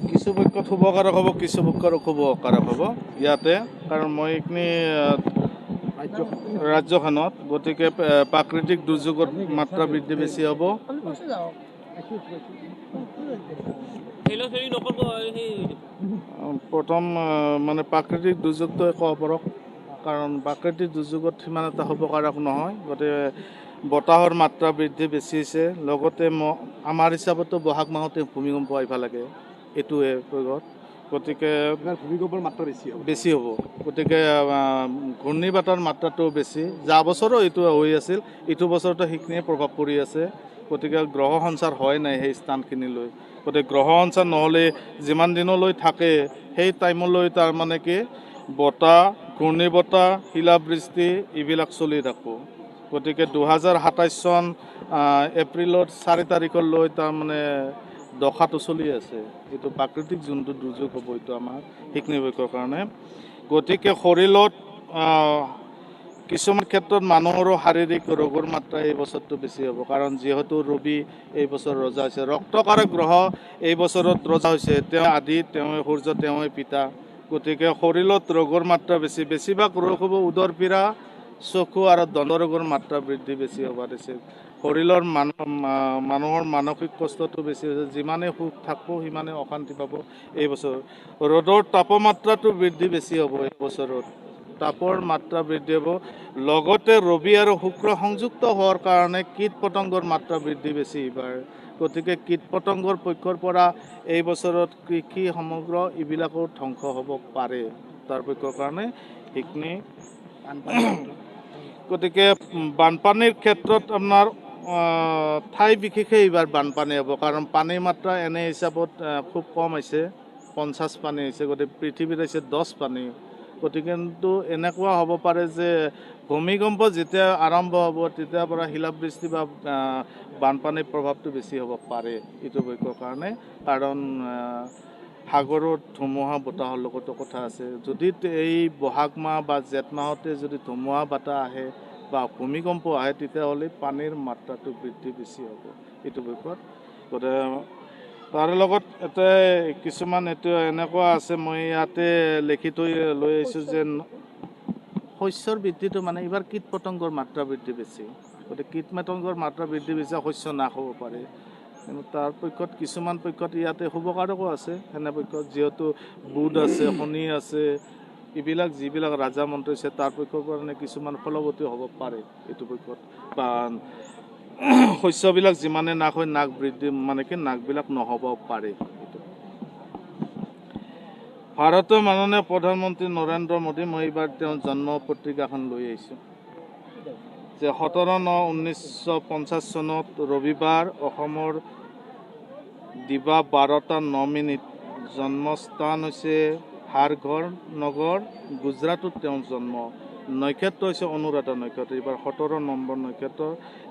কিছু পক্ষত শুভকাৰক হ'ব, কিছু পক্ষত অশুভকাৰক হ'ব ইয়াতে, কাৰণ মই এইখিনি ৰাজ্যখনত, গতিকে প্ৰাকৃতিক দুৰ্যোগত মাত্ৰা বৃদ্ধি বেছি হ'ব। প্ৰথম মানে প্ৰাকৃতিক দুৰ্যোগটোৱে ক'ব পাৰক, কাৰণ প্ৰাকৃতিক দুৰ্যোগত সিমান এটা শুভকাৰক নহয়। গতিকে বতাহৰ মাত্ৰা বৃদ্ধি বেছি হৈছে, লগতে আমাৰ হিচাপতো বহাগ মাহতে ভূমিকম্প আহিব লাগে, এইটোৱে প্ৰয়োগত। গতিকে ভূমিকম্পৰ মাত্ৰা বেছি হ'ব। গতিকে ঘূৰ্ণী বতাহৰ মাত্ৰাটো বেছি, যোৱা বছৰো এইটো হৈ আছিল, এইটো বছৰতো সেইখিনিয়ে প্ৰভাৱ পৰি আছে। গতিকে গ্ৰহ সঞ্চাৰ হয় নাই সেই স্থানখিনিলৈ। গতিকে গ্ৰহ সঞ্চাৰ নহ'লে যিমান দিনলৈ থাকে সেই টাইমলৈ তাৰমানে কি বতাহ, ঘূৰ্ণী বতাহ, শিলাবৃষ্টি এইবিলাক চলি থাকিব। গতিকে 2027 চন এপ্ৰিলৰ 4 তাৰিখলৈ তাৰমানে দশাটো চলি আছে। এইটো প্ৰাকৃতিক যোনটো দুৰ্যোগ হ'ব এইটো আমাৰ সেইখিনি পক্ষৰ কাৰণে। গতিকে শৰীৰত কিছুমান ক্ষেত্ৰত মানুহৰো শাৰীৰিক ৰোগৰ মাত্ৰা এই বছৰটো বেছি হ'ব, কাৰণ যিহেতু ৰবি এই বছৰ ৰজা হৈছে, ৰক্তকাৰক গ্ৰহ এই বছৰত ৰজা হৈছে। তেওঁ আদি, তেওঁৱে সূৰ্য, তেওঁৱে পিতা। গতিকে শৰীৰত ৰোগৰ মাত্ৰা বেছি, বেছিভাগ ৰোগ হ'ব উদৰ পীড়া, চকু আৰু দণ্ড ৰোগৰ মাত্ৰা বৃদ্ধি বেছি হ'ব দিছে। শৰীৰৰ মানুহৰ মানসিক কষ্টটো বেছি হৈছে, যিমানে সুখ থাকিব সিমানে অশান্তি পাব এই বছৰ। ৰ'দৰ তাপমাত্ৰাটো বৃদ্ধি বেছি হ'ব এই বছৰত, তাপৰ মাত্ৰা বৃদ্ধি হ'ব। লগতে ৰবি আৰু শুক্ৰ সংযুক্ত হোৱাৰ কাৰণে কীট পতংগৰ মাত্ৰা বৃদ্ধি বেছি এইবাৰ। গতিকে কীট পতংগৰ পক্ষৰ পৰা এই বছৰত কৃষি সমগ্ৰ এইবিলাকো ধ্বংস হ'ব পাৰে তাৰ পক্ষৰ কাৰণে সেইখিনি। গতিকে বানপানীৰ ক্ষেত্ৰত আপোনাৰ ঠাই বিশেষে এইবাৰ বানপানী হ'ব, কাৰণ পানীৰ মাত্ৰা এনে হিচাপত খুব কম হৈছে, 50 পানী হৈছে। গতিকে পৃথিৱীত হৈছে 10 পানী। গতিকে কিন্তু এনেকুৱা হ'ব পাৰে যে ভূমিকম্প যেতিয়া আৰম্ভ হ'ব তেতিয়াৰ পৰা শিলাবৃষ্টি বা বানপানীৰ প্ৰভাৱটো বেছি হ'ব পাৰে এইটো পক্ষৰ কাৰণে, কাৰণ সাগৰত ধুমুহা বতাহৰ লগতো কথা আছে। যদি এই বহাগ মাহ বা জেঠ মাহতে যদি ধুমুহা বতাহ আহে বা ভূমিকম্প আহে তেতিয়াহ'লে পানীৰ মাত্ৰাটো বৃদ্ধি বেছি হ'ব এইটো পক্ষত। গতিকে তাৰে লগত এটা কিছুমান এইটো এনেকুৱা আছে, মই ইয়াতে লিখি থৈ লৈ আহিছোঁ যে শস্যৰ বৃদ্ধিটো মানে এইবাৰ কীট পতংগৰ মাত্ৰা বৃদ্ধি বেছি। গতিকে কীট পতংগৰ মাত্ৰা বৃদ্ধি বেছি, শস্য নাশ হ'ব পাৰে। কিন্তু তাৰ পক্ষত কিছুমান পক্ষত ইয়াতে শুভকাৰকো আছে, সেনে পক্ষত যিহেতু বুধ আছে, শনি আছে, এইবিলাক যিবিলাক ৰাজা মন্ত্ৰী আছে তাৰ পক্ষৰ কাৰণে কিছুমান ফলৱতী হ'ব পাৰে এইটো পক্ষত। বা শস্যবিলাক যিমানে নাশ হয় নাশ বৃদ্ধি মানে কি নাশবিলাক নহ'ব পাৰে। ভাৰতৰ মাননীয় প্ৰধানমন্ত্ৰী নৰেন্দ্ৰ মোদী, মই এইবাৰ তেওঁৰ জন্ম পত্ৰিকাখন লৈ আহিছোঁ যে 17/9/1950 চনত ৰবিবাৰ অসমৰ দিবা 12:09 জন্মস্থান হৈছে হাৰঘৰ নগৰ, গুজৰাটত তেওঁৰ জন্ম। নক্ষত্ৰ হৈছে অনুৰাধা নক্ষত্ৰ, এইবাৰ 17 নম্বৰ নক্ষত্ৰ।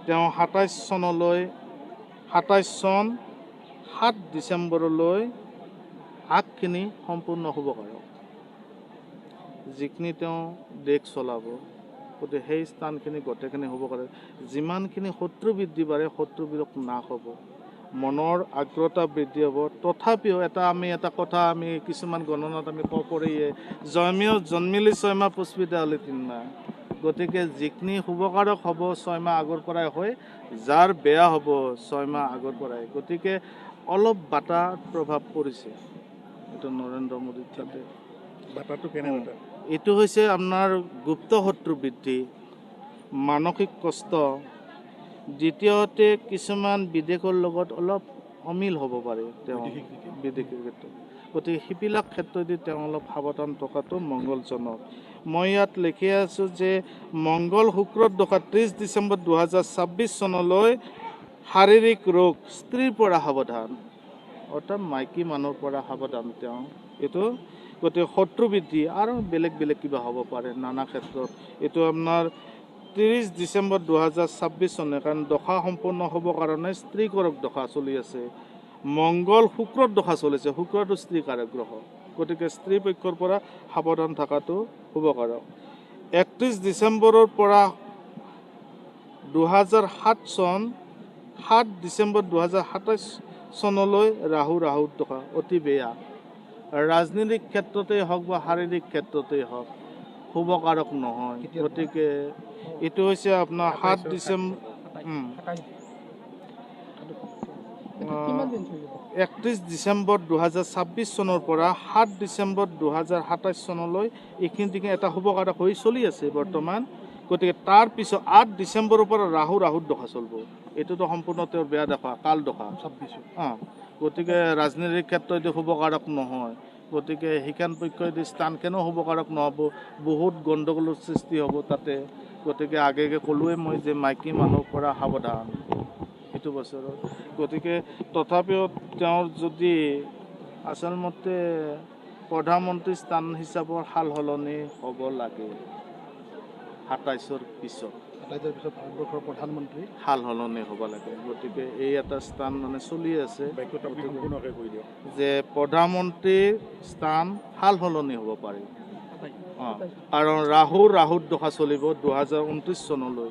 তেওঁ 27 চন 7 ডিচেম্বৰলৈ আগখিনি সম্পূৰ্ণ শুভকাৰক, যিখিনি তেওঁ দেশ চলাব। গতিকে সেই স্থানখিনি গোটেইখিনি শুভকাৰক। যিমানখিনি শত্ৰু বৃদ্ধি বাঢ়ে শত্ৰুবিলাক নাশ হ'ব, মনৰ আগ্ৰতা বৃদ্ধি হ'ব। তথাপিও আমি এটা কথা আমি কিছুমান গণনাত আমি কওঁয়ে, জন্মিলে 6 মাহ পুষ্পিতা হ'লে 3 মাহ। গতিকে যিখিনি শুভকাৰক হ'ব 6 মাহ আগৰ পৰাই হয়, যাৰ বেয়া হ'ব 6 মাহ আগৰ পৰাই। গতিকে অলপ বাটাৰ প্ৰভাৱ পৰিছে এইটো নৰেন্দ্ৰ মোদীৰ তাতে। বাটাৰটো কেনে বাটাৰ? এইটো হৈছে আপোনাৰ গুপ্ত শত্ৰু বৃদ্ধি, মানসিক কষ্ট। দ্বিতীয়তে কিছুমান বিদেশৰ লগত অলপ অমিল হ'ব পাৰে তেওঁ বিদেশী ক্ষেত্ৰত। গতিকে সেইবিলাক ক্ষেত্ৰতে তেওঁ অলপ সাৱধান থকাটো মংগলজনক। মই ইয়াত লিখি আছোঁ যে মংগল শুক্ৰৰ দশা 30 ডিচেম্বৰ 2026 চনলৈ শাৰীৰিক ৰোগ, স্ত্ৰীৰ পৰা সাৱধান, অৰ্থাৎ মাইকী মানুহৰ পৰা সাৱধান তেওঁ এইটো। গতিকে শত্ৰু বৃদ্ধি আৰু বেলেগ বেলেগ কিবা হ'ব পাৰে নানা ক্ষেত্ৰত। এইটো আপোনাৰ 30 ডিচেম্বৰ 2026 চনে, কাৰণ দশা সম্পূৰ্ণ হ'ব কাৰণে স্ত্ৰীকাৰক দশা চলি আছে। মংগল শুক্ৰৰ দশা চলিছে, শুক্ৰটো স্ত্ৰীকাৰক গ্ৰহ। গতিকে স্ত্ৰী পক্ষৰ পৰা সাৱধান থকাটো শুভকাৰক। 31 ডিচেম্বৰৰ পৰা 2007 চন 7 ডিচেম্বৰ 2027 চনলৈ ৰাহুৰ দশা অতি বেয়া। ৰাজনৈতিক ক্ষেত্ৰতেই হওক বা শাৰীৰিক ক্ষেত্ৰতেই হওক শুভকাৰক নহয়। গতিকে এইটো হৈছে আপোনাৰ 7 ডিচেম্বৰ 31 ডিচেম্বৰ 2026 চনৰ পৰা 7 ডিচেম্বৰ 2027 চনলৈ এইখিনি এটা শুভকাৰক হৈ চলি আছে বৰ্তমান। গতিকে তাৰ পিছত 8 ডিচেম্বৰৰ পৰা ৰাহুৰ দশা চলিব। এইটোতো সম্পূৰ্ণ তেওঁৰ বেয়া দশা, কাল দশা। গতিকে ৰাজনীতিৰ ক্ষেত্ৰত এইটো শুভকাৰক নহয়। গতিকে সেইখন পক্ষই স্থানখনো শুভকাৰক নহ'ব, বহুত গণ্ডগোলৰ সৃষ্টি হ'ব তাতে। গতিকে আগে ক'লোৱে মই যে মাইকী মানুহৰ পৰা সাৱধান এইটো বছৰত। গতিকে তথাপিও তেওঁৰ যদি আচলমতে প্ৰধানমন্ত্ৰী স্থান হিচাপৰ সাল সলনি হ'ব লাগে 27ৰ পিছত ভাৰতবৰ্ষৰ প্ৰধানমন্ত্ৰী সাল সলনি হ'ব লাগে। গতিকে এই এটা স্থান মানে চলি আছে যে প্ৰধানমন্ত্ৰীৰ স্থান সাল সলনি হ'ব পাৰে। কাৰণ ৰাহুৰ দশা চলিব 2029 চনলৈ।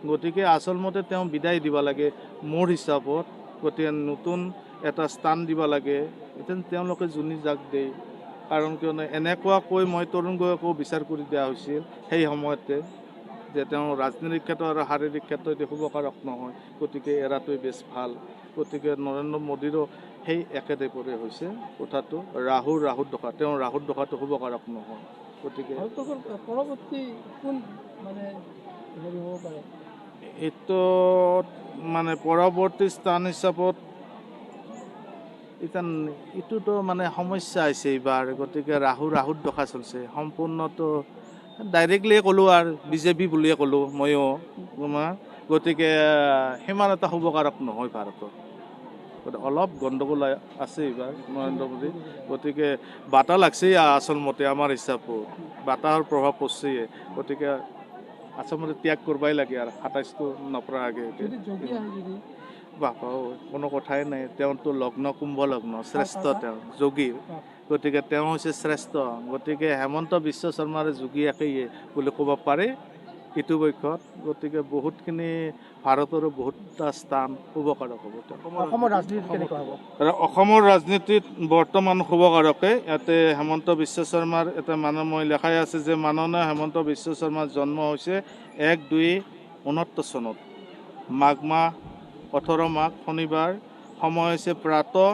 গতিকে আচলমতে তেওঁ বিদায় দিব লাগে মোৰ হিচাপত। গতিকে নতুন এটা স্থান দিব লাগে। এতিয়া তেওঁলোকে যোনি যাক দিয়ে। কাৰণ কিয়নো এনেকুৱাকৈ মই তৰুণ গগৈকো বিচাৰ কৰি দিয়া হৈছিল সেই সময়তে যে তেওঁ ৰাজনৈতিক ক্ষেত্ৰ আৰু শাৰীৰিক ক্ষেত্ৰত শুভকাৰক নহয়। গতিকে এৰাটোৱে বেছ ভাল। গতিকে নৰেন্দ্ৰ মোদীৰো সেই একে টাইপৰে হৈছে কথাটো। ৰাহুৰ দশা, তেওঁৰ ৰাহুৰ দশাটো শুভকাৰক নহয়। গতিকে পৰৱৰ্তী কোন মানে হ'ব পাৰে এইটো মানে পৰৱৰ্তী স্থান হিচাপত এতিয়া এইটোতো মানে সমস্যা হৈছে এইবাৰ। গতিকে ৰাহুৰ দশা চলিছে সম্পূৰ্ণটো ডাইৰেক্টলি ক'লোঁ আৰু বিজেপি বুলিয়ে ক'লোঁ ময়ো তোমাৰ। গতিকে সিমান এটা শুভকাৰক নহয় ভাৰতত। গতিকে অলপ গণ্ডগোল আছে এইবাৰ নৰেন্দ্ৰ মোদী। গতিকে বাটা লাগছেই আচলমতে আমাৰ হিচাপত বাটাৰ প্ৰভাৱ পৰছেই। গতিকে আচলমতে ত্যাগ কৰিবই লাগে আৰু 27টো নপৰা আগে বাপাও কোনো কথাই নাই। তেওঁতো লগ্ন কুম্ভ লগ্ন শ্ৰেষ্ঠ, তেওঁ যোগীৰ। গতিকে তেওঁ হৈছে শ্ৰেষ্ঠ। গতিকে হেমন্ত বিশ্ব শৰ্মাৰ যোগী একেই বুলি ক'ব পাৰে ইটো পক্ষত। গতিকে বহুতখিনি ভাৰতৰো বহুতটা স্থান শুভকাৰক হ'ব। অসমৰ ৰাজনীতি কেনেকুৱা হ'ব? অসমৰ ৰাজনীতিত বৰ্তমান শুভকাৰকে। ইয়াতে হেমন্ত বিশ্ব শৰ্মাৰ এটা মই লেখাই আছে যে মাননীয় হেমন্ত বিশ্ব শৰ্মাৰ জন্ম হৈছে 1/2/69 চনত, মাঘ মাহ 18 মাঘ শনিবাৰ। সময় হৈছে প্ৰাতঃ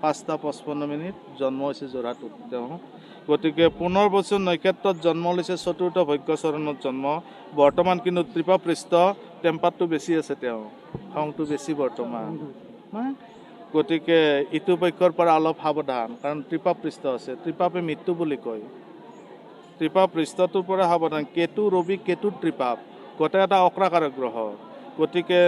5:55। জন্ম হৈছে যোৰহাটত তেওঁ। গতিকে 15 বছৰ নক্ষত্ৰত জন্ম লৈছে, চতুৰ্থ ভাগ্যচৰণত জন্ম। বৰ্তমান কিন্তু ত্ৰিপাপৃষ্ঠ টেম্পাৰটো বেছি আছে, তেওঁ খংটো বেছি বৰ্তমান। গতিকে ইটো পক্ষৰ পৰা অলপ সাৱধান, কাৰণ ত্ৰিপাপৃষ্ঠ আছে। ত্ৰিপাপে মৃত্যু বুলি কয়। ত্ৰিপাপৃষ্ঠটোৰ পৰা সাৱধান। কেতু ৰবি কেতুৰ ত্ৰিপাপ গোটেই এটা অক্ৰাকাৰক গ্ৰহ। গতিকে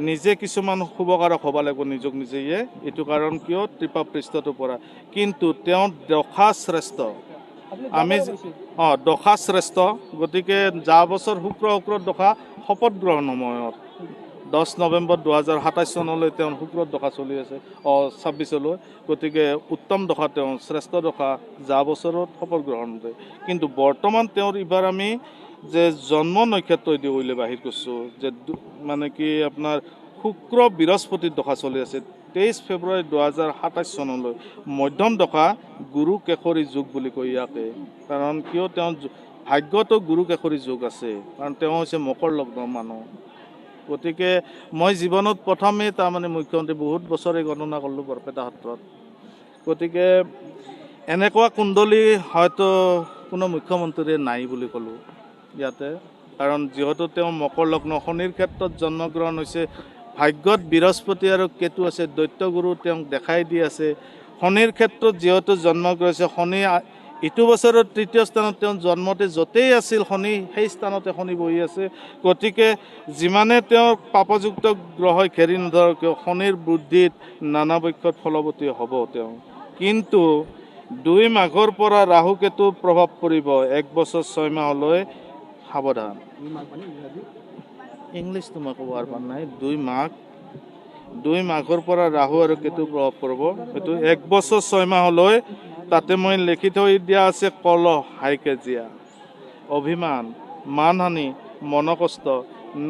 নিজে কিছুমান শুভকাৰক হ'ব লাগিব নিজক নিজেয়ে। এইটো কাৰণ কিয় ত্ৰিপাপৃষ্ঠটোৰ পৰা। কিন্তু তেওঁ দশা শ্ৰেষ্ঠ। আমি দশা শ্ৰেষ্ঠ। গতিকে যোৱা বছৰ শুক্ৰ দশা শপত গ্ৰহণ সময়ত 10 নৱেম্বৰ 2027 চনলৈ তেওঁ শুক্ৰৰ দশা চলি আছে 26লৈ। গতিকে উত্তম দশা, তেওঁ শ্ৰেষ্ঠ দশা যোৱা বছৰত শপত গ্ৰহণ কৰে। কিন্তু বৰ্তমান তেওঁৰ এইবাৰ আমি যে জন্ম নক্ষত্ৰ দি উলিয়াই বাহিৰ কৰিছোঁ যে মানে কি আপোনাৰ শুক্ৰ বৃহস্পতিৰ দশা চলি আছে 23 ফেব্ৰুৱাৰী 2027 চনলৈ। মধ্যম দশা গুৰু কেশৰী যুগ বুলি কয় ইয়াকে। কাৰণ কিয় তেওঁ ভাগ্যতো গুৰু কেশৰী যুগ আছে, কাৰণ তেওঁ হৈছে মকৰ লগ্নৰ মানুহ। গতিকে মই জীৱনত প্ৰথমেই তাৰমানে মুখ্যমন্ত্ৰী বহুত বছৰে গণনা কৰিলোঁ বৰপেটা সত্ৰত। গতিকে এনেকুৱা কুণ্ডলী হয়তো কোনো মুখ্যমন্ত্ৰীৰে নাই বুলি ক'লোঁ ইয়াতে। কাৰণ যিহেতু তেওঁ মকৰ লগ্ন, শনিৰ ক্ষেত্ৰত জন্মগ্ৰহণ হৈছে। ভাগ্যত বৃহস্পতি আৰু কেতু আছে, দৈত্যগুৰু তেওঁক দেখাই দি আছে। শনিৰ ক্ষেত্ৰত যিহেতু জন্মগ্ৰহণ হৈছে, শনি ইটো বছৰত 3য় স্থানত তেওঁ জন্মতে য'তেই আছিল শনি, সেই স্থানতে শনি বহি আছে। গতিকে যিমানে তেওঁৰ পাপযুক্ত গ্ৰহই ঘেৰি নধৰক কিয় শনিৰ বুদ্ধিত নানা পক্ষত ফলৱতী হ'ব তেওঁ। কিন্তু 2 মাঘৰ পৰা ৰাহু কেতুৰ প্ৰভাৱ পৰিব 1 বছৰ 6 মাহলৈ সাৱধান। ইংলিছটো মই ক'ব পৰা নাই। 2 মাঘৰ পৰা ৰাহু আৰু কেতুৰ প্ৰভাৱ পৰিব। সেইটো 1 বছৰ 6 মাহলৈ। তাতে মই লিখি থৈ দিয়া আছে কলহ, হাই কাজিয়া, অভিমান, মানহানি, মনকষ্ট,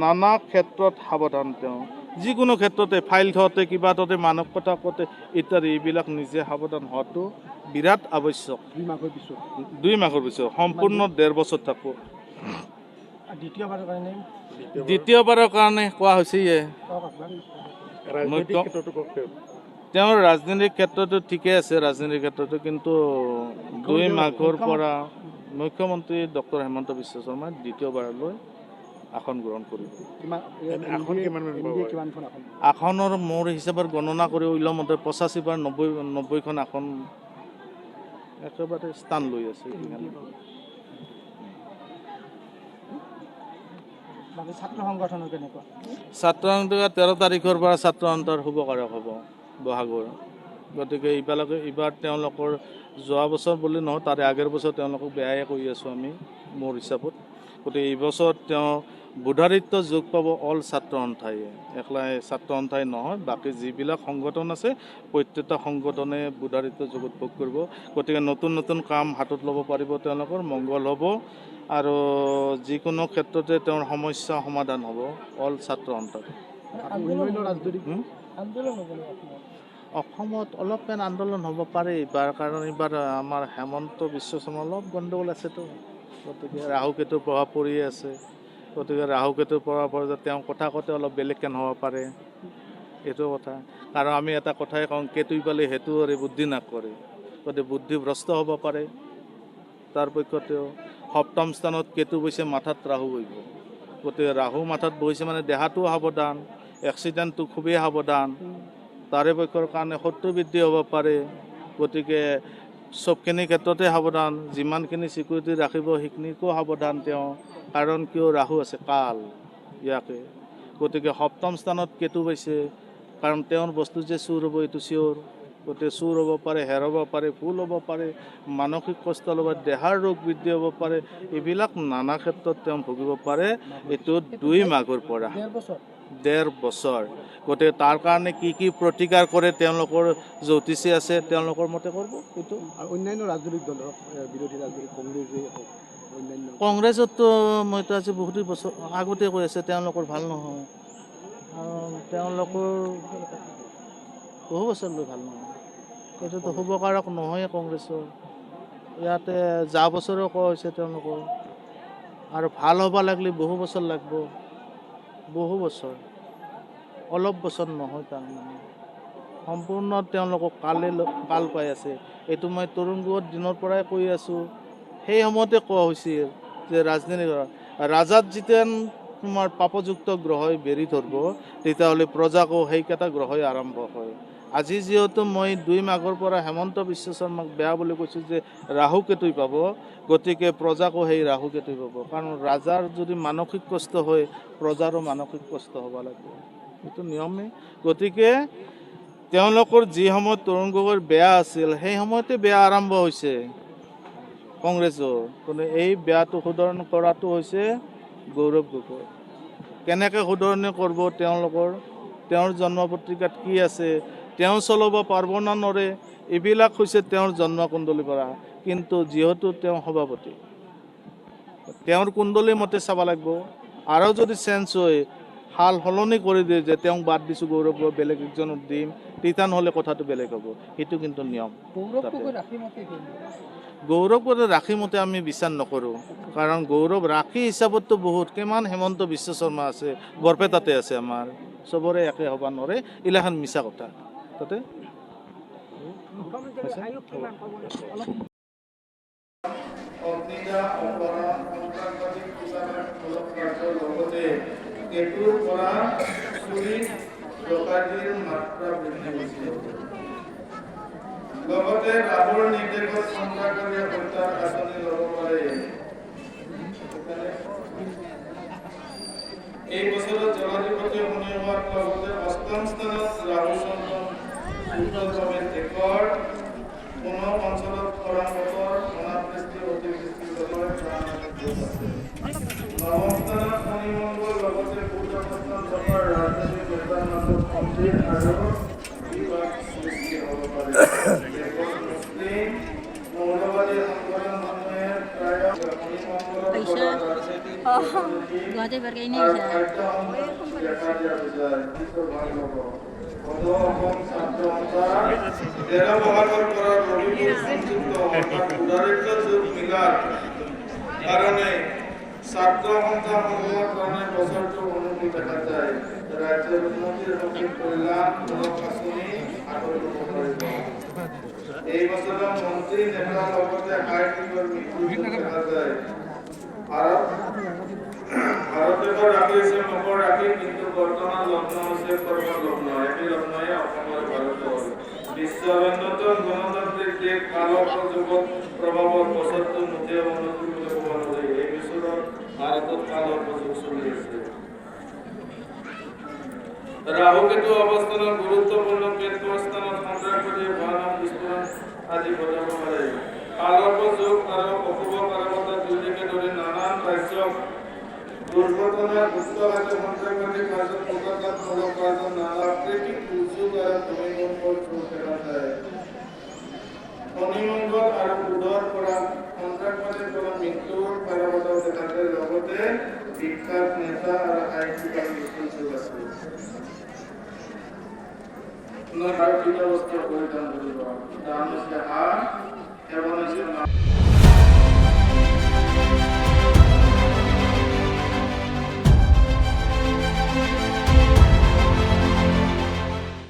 নানা ক্ষেত্ৰত সাৱধান তেওঁ। যিকোনো ক্ষেত্ৰতে ফাইল থওঁতে কিবা থওঁতে মানৱতা কৰোঁতে ইত্যাদি এইবিলাক নিজে সাৱধান হোৱাটো বিৰাট আৱশ্যক। 2 মাহৰ পিছত 2 মাহৰ পিছত সম্পূৰ্ণ 1.5 বছৰ থাকোঁ। দ্বিতীয়বাৰৰ কাৰণে দ্বিতীয়বাৰৰ কাৰণে কোৱা হৈছে কওক আপোনাক। ৰাজনৈতিক ক্ষেত্ৰতো কওক তেওঁ। তেওঁৰ ৰাজনৈতিক ক্ষেত্ৰতো ঠিকে আছে, ৰাজনৈতিক ক্ষেত্ৰতো কিন্তু 2 মাঘৰ পৰা মুখ্যমন্ত্ৰী ডক্টৰ হিমন্ত বিশ্ব শৰ্মাই দ্বিতীয়বাৰলৈ আসন গ্ৰহণ কৰিব। আসন কিমানমান পাব? কিমানখন আসন? আসনৰ মোৰ হিচাপত গণনা কৰি ওলোৱা মতে 85 বা 90খন আসন একেবাৰে স্থান লৈ আছে। বাকী ছাত্ৰ সংগঠনৰ কেনেকুৱা? ছাত্ৰ সন্থা 13 তাৰিখৰ পৰা ছাত্ৰ সন্থাৰ শুভকাৰক হ'ব বহাগৰ। গতিকে এইবাৰ তেওঁলোকৰ যোৱা বছৰ বুলি নহয়, তাৰে আগৰ বছৰ তেওঁলোকক বেয়াই কৰি আছোঁ আমি মোৰ হিচাপত। গতিকে এইবছৰ তেওঁ বুধাৰিত্ব যোগ পাব অল ছাত্ৰ সন্থাই, একলাই ছাত্ৰ সন্থাই নহয়, বাকী যিবিলাক সংগঠন আছে প্ৰত্যেকটা সংগঠনে বুধাৰিত্ব যোগত ভোগ কৰিব। গতিকে নতুন নতুন কাম হাতত ল'ব পাৰিব, তেওঁলোকৰ মংগল হ'ব আৰু যিকোনো ক্ষেত্ৰতে তেওঁৰ সমস্যা সমাধান হ'ব অল ছাত্ৰ সন্থাৰ। অন্যান্য ৰাজনৈতিক আন্দোলন হ'ব আপোনাৰ অসমত অলপমান আন্দোলন হ'ব পাৰে এইবাৰ, কাৰণ এইবাৰ আমাৰ হেমন্ত বিশ্ব শৰ্মা অলপ গণ্ডগোল আছেতো। গতিকে ৰাহু কেতুৰ প্ৰভাৱ পৰিয়ে আছে। গতিকে ৰাহু কেতুৰ প্ৰভাৱ পৰে, তেওঁ কথা কওঁতে অলপ বেলেগকৈ হ'ব পাৰে, এইটো কথা। কাৰণ আমি এটা কথাই কওঁ, কেতু পালে সেইটো আৰু বুদ্ধি নকৰে, গতিকে বুদ্ধি ভ্ৰষ্ট হ'ব পাৰে। তাৰ পক্ষতেও সপ্তম স্থানত কেতু বহিছে, মাথাত ৰাহু বহিব। গতিকে ৰাহু মাথাত বহিছে মানে দেহাটো সাৱধান, এক্সিডেণ্টটো খুবেই সাৱধান। তাৰে পক্ষৰ কাৰণে শত্ৰু বৃদ্ধি হ'ব পাৰে। গতিকে চবখিনি ক্ষেত্ৰতে সাৱধান, যিমানখিনি চিকিউৰিটি ৰাখিব সেইখিনিকো সাৱধান তেওঁ, কাৰণ কিয় ৰাহু আছে কাল ইয়াকে। গতিকে সপ্তম স্থানত কেতু পাইছে, কাৰণ তেওঁৰ বস্তু যে চুৰ হ'ব এইটো চিয়'ৰ। গতিকে চুৰ হ'ব পাৰে, হেৰাব পাৰে, ভুল হ'ব পাৰে, মানসিক কষ্ট ল'ব, দেহাৰ ৰোগ বৃদ্ধি হ'ব পাৰে, এইবিলাক নানা ক্ষেত্ৰত তেওঁ ভুগিব পাৰে। এইটো 2 মাঘৰ পৰা 1.5 বছৰ। গতিকে তাৰ কাৰণে কি কি প্ৰতিকাৰ কৰে তেওঁলোকৰ জ্যোতিষী আছে, তেওঁলোকৰ মতে কৰিব এইটো। আৰু অন্যান্য ৰাজনৈতিক দল হওক, বিৰোধী ৰাজনৈতিক কংগ্ৰেছেই হওক, অন্যান্য কংগ্ৰেছতো মইতো আজি বহুত বছৰ আগতে কৈ আছে তেওঁলোকৰ ভাল নহয়, তেওঁলোকৰ বহু বছৰলৈ ভাল নহয়, এইটোতো শুভকাৰক নহয়ে কংগ্ৰেছৰ। ইয়াতে যোৱা বছৰো কোৱা হৈছে তেওঁলোকৰ, আৰু ভাল হ'ব লাগিলে বহু বছৰ লাগিব, বহু বছৰ, অলপ বছৰ নহয়। তাৰমানে সম্পূৰ্ণ তেওঁলোকক কাল পাই আছে। এইটো মই তৰুণ দিনৰ পৰাই কৈ আছোঁ। সেই সময়তে কোৱা হৈছিল যে ৰাজনীতি ৰাজাত যেতিয়া তোমাৰ পাপযুক্ত গ্ৰহই বেৰি ধৰিব, তেতিয়াহ'লে প্ৰজাকো সেইকেইটা গ্ৰহই আৰম্ভ হয়। আজি যিহেতু মই 2 মাঘৰ পৰা হেমন্ত বিশ্ব শৰ্মাক বেয়া বুলি কৈছোঁ যে ৰাহু কেতুই পাব, গতিকে প্ৰজাকো সেই ৰাহু কেতুই পাব। কাৰণ ৰাজাৰ যদি মানসিক কষ্ট হয়, প্ৰজাৰো মানসিক কষ্ট হ'ব লাগিব, এইটো নিয়মেই। গতিকে তেওঁলোকৰ যি সময়ত তৰুণ গগৈৰ বেয়া আছিল, সেই সময়তে বেয়া আৰম্ভ হৈছে কংগ্ৰেছৰ। কিন্তু এই বেয়াটো শুধৰণ কৰাটো হৈছে গৌৰৱ গগৈ। কেনেকৈ শুধৰণি কৰিব তেওঁৰ জন্ম পত্ৰিকাত কি আছে, তেওঁ চলাব পাৰিব না নৰে, এইবিলাক হৈছে তেওঁৰ জন্ম কুণ্ডলীৰ পৰা। কিন্তু যিহেতু তেওঁ সভাপতি, তেওঁৰ কুণ্ডলী মতে চাব লাগিব। আৰু যদি চেঞ্জ হৈ সাল সলনি কৰি দিয়ে যে তেওঁক বাদ দিছোঁ গৌৰৱ গগৈ বেলেগ একজনক দিম, তেতিয়াহ'লে কথাটো বেলেগ হ'ব। সেইটো কিন্তু নিয়ম। গৌৰৱ গগৈ ৰাশি মতে আমি বিচাৰ নকৰোঁ, কাৰণ গৌৰৱ ৰাশি হিচাপততো বহুত, কিমান হেমন্ত বিশ্ব শৰ্মা আছে, বৰপেটাতে আছে আমাৰ, চবৰে একে হ'ব নোৱাৰে, এইগিলাখান মিছা কথা। তাতে কেতুৰ পৰা চুৰি ডকাইতিৰ মাত্ৰা বৃদ্ধি হৈছে। লগতে ৰাহুৰ নিৰ্দেশত সন্ত্ৰাসবাদীয়ে হত্যাৰ আঁচনি ল'ব পাৰে। এই বছৰত জলাধিপতি শনি হোৱাৰ লগতে 8ম স্থানত ৰাহু চন্দ্ৰ সূৰ্যক্ৰমে দেশৰ কোনো অঞ্চলত খৰাং বতৰ, অনাবৃষ্টি, অতিবৃষ্টি ঘটাৰ আছে। 9ম স্থানত শনি মংগল, লগতে বুধ অৱস্থান থকাৰ ৰাজনৈতিক নেতাৰ মাজত সন্দেহ আৰু বিবাদ সৃষ্টি হ'ব পাৰে। দেশৰ মুছলিম মৌলবাদী সংগঠনসমূহে প্ৰায় শনি মংগলৰ পৰা ৰাজনৈতিক গুৱাহাটী পাৰ কেনে গৈছা কারণে ছাত্র সংখ্যা সমূহের কারণে বছরটো অনুকূল দেখা যায় রাজ্যের উন্নতির লক্ষ্যে কল্যাণমূলক আঁচনি হাতত ল'ব পাৰিব এই বছৰৰ মন্ত্ৰী নেতাৰ লগতে হাইকোৰ্টৰ মৃত্যু দেখা যায় ভাৰতবৰ্ষৰ ৰাখি হৈছে মকৰ ৰাখি কিন্তু বৰ্তমান লগ্ন হৈছে কৰ্ম লগ্ন এটি লগ্নই অসমৰ ভাৰতৰ বিশ্বৰ অন্যতম গণতান্ত্ৰিক দেশ কালৰ যুগত প্ৰভাৱত বছৰটো মুঠে অনুকূল বুলি ক'ব নোৱাৰি এই বছৰত ভাৰতত কালৰ যুগ চলি আছে ৰাহু কেতু অৱস্থানৰ গুৰুত্বপূৰ্ণ কেন্দ্ৰস্থানত সন্ত্ৰাসবাদী ভয়ানক বিস্ফোৰণ আদি ঘটাব পাৰে কালৰ যুগ আৰু অশুভ কাৰকতা দুৰ্নীতিকে ধৰি নানান ৰাজ্যক দুৰ্ঘটনা গুপ্তঘাতে সন্ত্ৰাসবাদী কাৰ্যত প্ৰকাশমূলক কাৰ্য নানা প্ৰাকৃতিক দুৰ্যোগ আৰ ভূমিকম্পৰ চোখ দেখা যায় শনিমঙ্গল আৰ বুধৰ পৰা সন্ত্ৰাসবাদীৰ পৰা মৃত্যুৰ কাৰকতাও দেখা যায় লগতে বিখ্যাত নেতা আৰু সাহিত্যিকৰ মৃত্যুৰ যোগ আছে ভাৰতীয় বস্ত্ৰ পৰিধান কৰিব দান হৈছে হাত সেৱন হৈছে